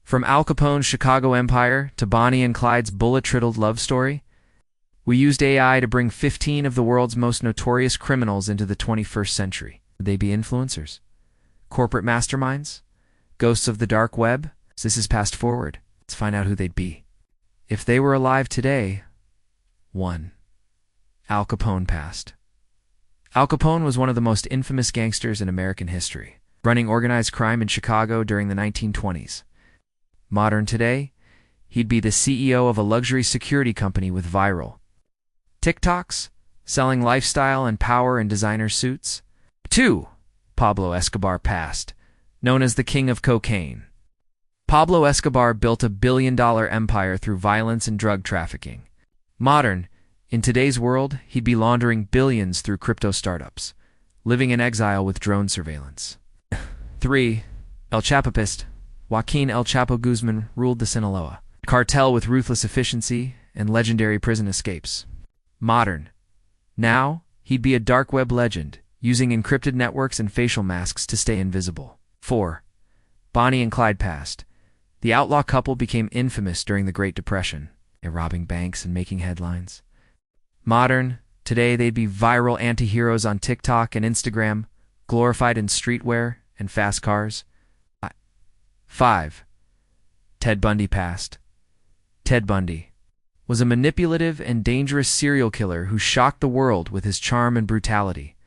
From Al Capone's Chicago Empire to Bonnie and Clyde's bullet-riddled love story, we used AI to bring 15 of the world's most notorious criminals into the 21st century. Would they be influencers? Corporate masterminds? Ghosts of the dark web? This is Past Forward. Let's find out who they'd be. If they were alive today, 1. Al Capone passed. Al Capone was one of the most infamous gangsters in American history, running organized crime in Chicago during the 1920s. Modern today, he'd be the CEO of a luxury security company with viral TikToks, selling lifestyle and power in designer suits. 2. Pablo Escobar passed, known as the King of Cocaine. Pablo Escobar built a billion-dollar empire through violence and drug trafficking. Modern, in today's world, he'd be laundering billions through crypto startups, living in exile with drone surveillance. 3. El Chapopist. Joaquin El Chapo Guzman ruled the Sinaloa cartel with ruthless efficiency and legendary prison escapes. Modern. Now, he'd be a dark web legend, using encrypted networks and facial masks to stay invisible. 4. Bonnie and Clyde passed. The outlaw couple became infamous during the Great Depression, robbing banks and making headlines. Modern. Today, they'd be viral anti-heroes on TikTok and Instagram, glorified in streetwear and fast cars. 5. Ted Bundy passed. Ted Bundy was a manipulative and dangerous serial killer who shocked the world with his charm and brutality.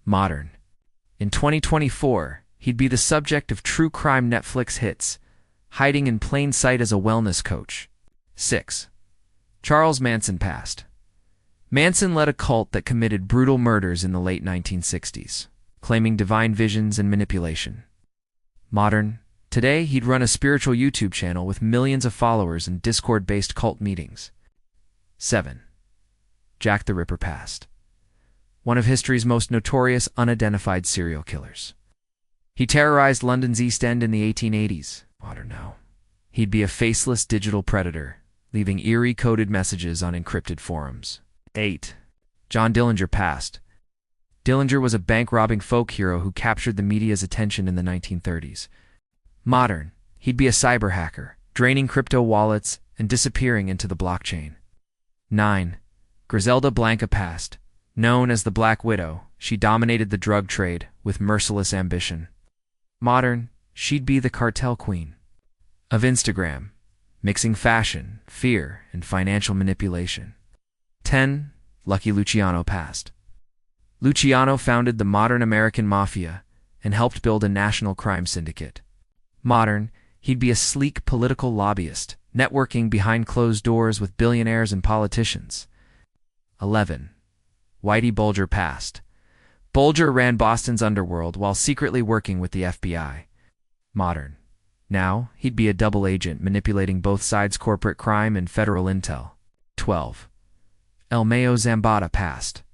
Modern. In 2024, he'd be the subject of true crime Netflix hits, hiding in plain sight as a wellness coach. 6. Charles Manson passed. Manson led a cult that committed brutal murders in the late 1960s, claiming divine visions and manipulation. Modern. Today, he'd run a spiritual YouTube channel with millions of followers and Discord-based cult meetings. 7. Jack the Ripper passed. One of history's most notorious unidentified serial killers. He terrorized London's East End in the 1880s. Modern now. He'd be a faceless digital predator, leaving eerie coded messages on encrypted forums. 8. John Dillinger passed. Dillinger was a bank-robbing folk hero who captured the media's attention in the 1930s. Modern. He'd be a cyber hacker, draining crypto wallets and disappearing into the blockchain. 9. Griselda Blanca passed. Known as the Black Widow, she dominated the drug trade with merciless ambition. Modern. She'd be the cartel queen of Instagram, mixing fashion, fear, and financial manipulation. 10. Lucky Luciano passed. Luciano founded the modern American mafia and helped build a national crime syndicate. Modern. He'd be a sleek political lobbyist, networking behind closed doors with billionaires and politicians. 11. Whitey Bulger passed. Bulger ran Boston's underworld while secretly working with the FBI. Modern. Now, he'd be a double agent manipulating both sides' corporate crime and federal intel. 12. El Mayo Zambada passed.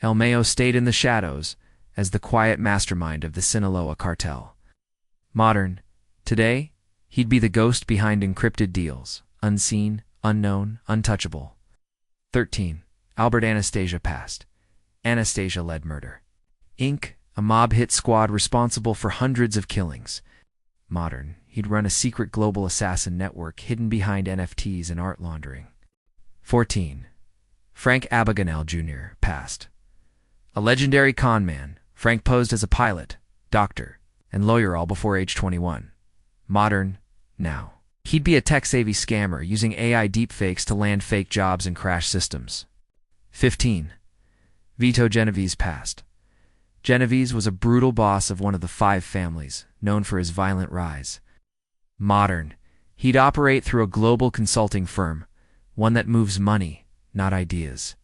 El Mayo stayed in the shadows as the quiet mastermind of the Sinaloa cartel. Modern. Today, he'd be the ghost behind encrypted deals, unseen, unknown, untouchable. 13. Albert Anastasia passed. Anastasia led Murder, Inc., a mob hit squad responsible for hundreds of killings. Modern. He'd run a secret global assassin network hidden behind NFTs and art laundering. 14. Frank Abagnale Jr. passed. A legendary con man, Frank posed as a pilot, doctor, and lawyer all before age 21. Modern. Now. He'd be a tech-savvy scammer using AI deepfakes to land fake jobs and crash systems. 15. Vito Genovese passed. Genovese was a brutal boss of one of the 5 families, known for his violent rise. Modern. He'd operate through a global consulting firm, one that moves money, not ideas.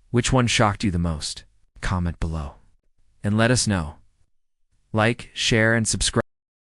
Which one shocked you the most? Comment below. And let us know. Like, share, and subscribe.